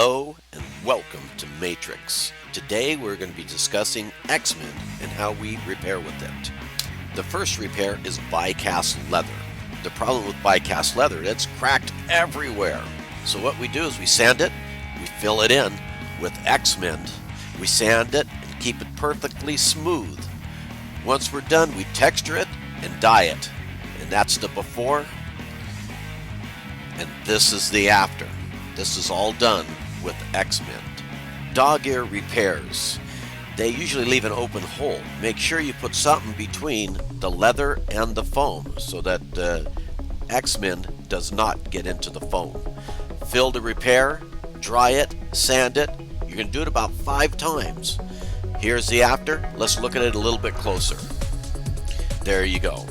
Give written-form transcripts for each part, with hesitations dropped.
Hello and welcome to MatriX. Today we're going to be discussing Xmend and how we repair with it. The first repair is Bycast leather. The problem with Bycast leather, it's cracked everywhere. So what we do is we sand it, we fill it in with Xmend, we sand it and keep it perfectly smooth. Once we're done, we texture it and dye it. And that's the before, and this is the after. This is all done with Xmend. Dog ear repairs. They usually leave an open hole. Make sure you put something between the leather and the foam so that Xmend does not get into the foam. Fill the repair, dry it, sand it. You're going to do it about 5 times. Here's the after. Let's look at it a little bit closer. There you go.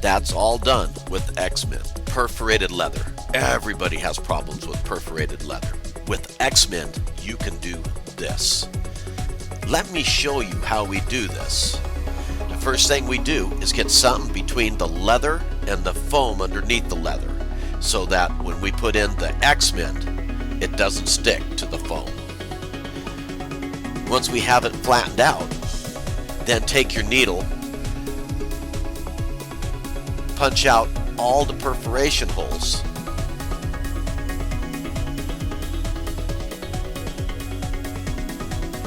That's all done with Xmend. Perforated leather. Everybody has problems with perforated leather. With Xmend, you can do this. Let me show you how we do this. The first thing we do is get something between the leather and the foam underneath the leather so that when we put in the Xmend, it doesn't stick to the foam. Once we have it flattened out, then take your needle, punch out all the perforation holes.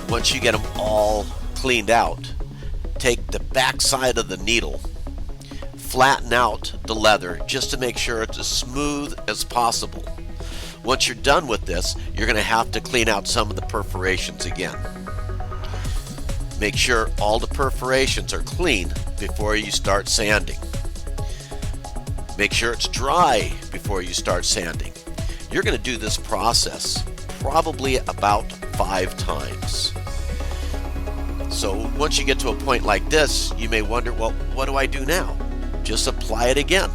Once you get them all cleaned out, take the back side of the needle, flatten out the leather just to make sure it's as smooth as possible. Once you're done with this, you're going to have to clean out some of the perforations again. Make sure all the perforations are clean before you start sanding. Make sure it's dry before you start sanding. You're going to do this process probably about 5 times. So once you get to a point like this, you may wonder, well, what do I do now? Just apply it again.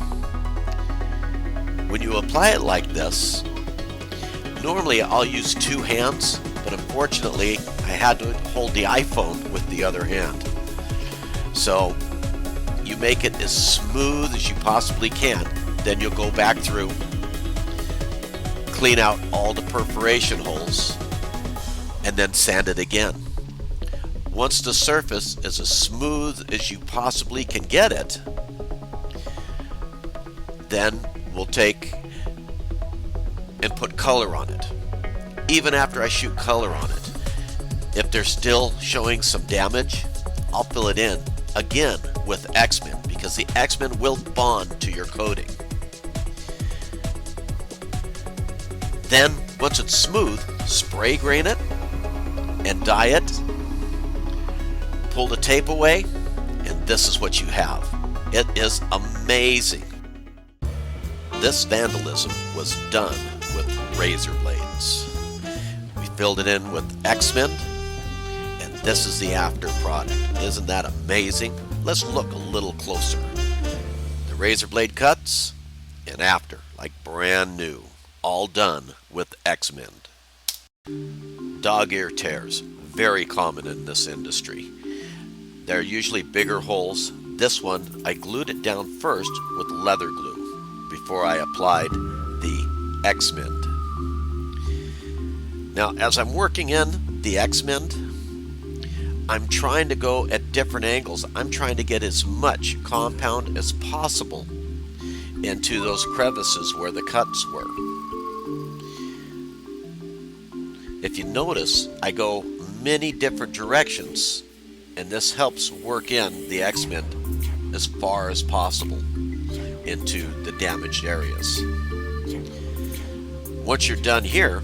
When you apply it like this, normally I'll use 2 hands, but unfortunately I had to hold the iPhone with the other hand. So you make it as smooth as you possibly can. Then you'll go back through, clean out all the perforation holes, and then sand it again. Once the surface is as smooth as you possibly can get it, then we'll take and put color on it. Even after I shoot color on it, if they're still showing some damage, I'll fill it in again with Xmend, because the Xmend will bond to your coating. Then, once it's smooth, spray grain it and dye it. Pull the tape away, and this is what you have. It is amazing. This vandalism was done with razor blades. We filled it in with Xmend, and this is the after product. Isn't that amazing? Let's look a little closer. The razor blade cuts and after, like brand new, all done with Xmend. Dog ear tears, very common in this industry. They're usually bigger holes. This one, I glued it down first with leather glue before I applied the Xmend. Now, as I'm working in the Xmend, I'm trying to go at different angles. I'm trying to get as much compound as possible into those crevices where the cuts were. If you notice, I go many different directions, and this helps work in the Xmend as far as possible into the damaged areas. Once you're done here,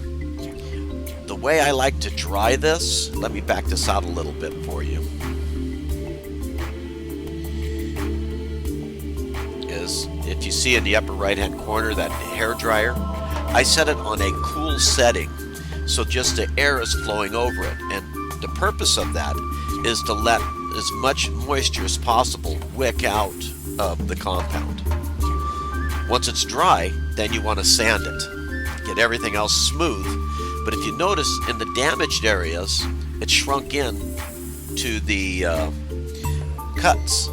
the way I like to dry this, let me back this out a little bit for you, is if you see in the upper right hand corner that hair dryer, I set it on a cool setting so just the air is flowing over it, and the purpose of that is to let as much moisture as possible wick out of the compound. Once it's dry, then you want to sand it. Get everything else smooth, but if you notice in the damaged areas, it shrunk in to the cuts.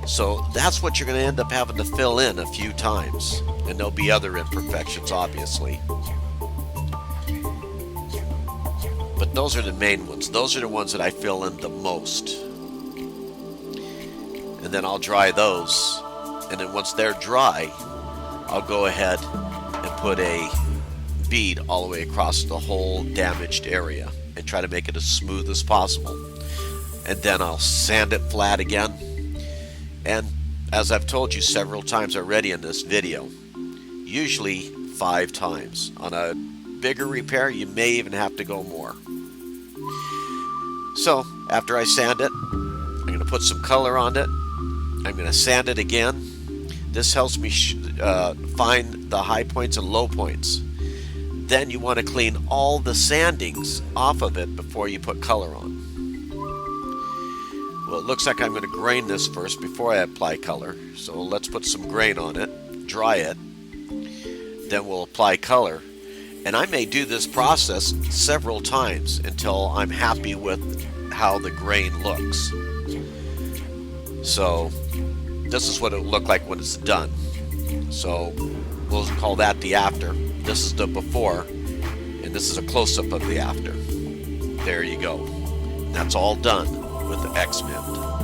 So that's what you're going to end up having to fill in a few times, and there'll be other imperfections, obviously. But those are the main ones. Those are the ones that I fill in the most. And then I'll dry those. And then once they're dry, I'll go ahead and put a bead all the way across the whole damaged area and try to make it as smooth as possible. And then I'll sand it flat again. And as I've told you several times already in this video, usually 5 times. On a bigger repair, you may even have to go more. So after I sand it, I'm going to put some color on it. I'm going to sand it again. This helps me find the high points and low points. Then you want to clean all the sandings off of it before you put color on. Well, it looks like I'm going to grain this first before I apply color. So let's put some grain on it, dry it, then we'll apply color. And I may do this process several times until I'm happy with how the grain looks. So this is what it will look like when it's done. So we'll call that the after. This is the before, and this is a close-up of the after. There you go. And that's all done with the Xmend.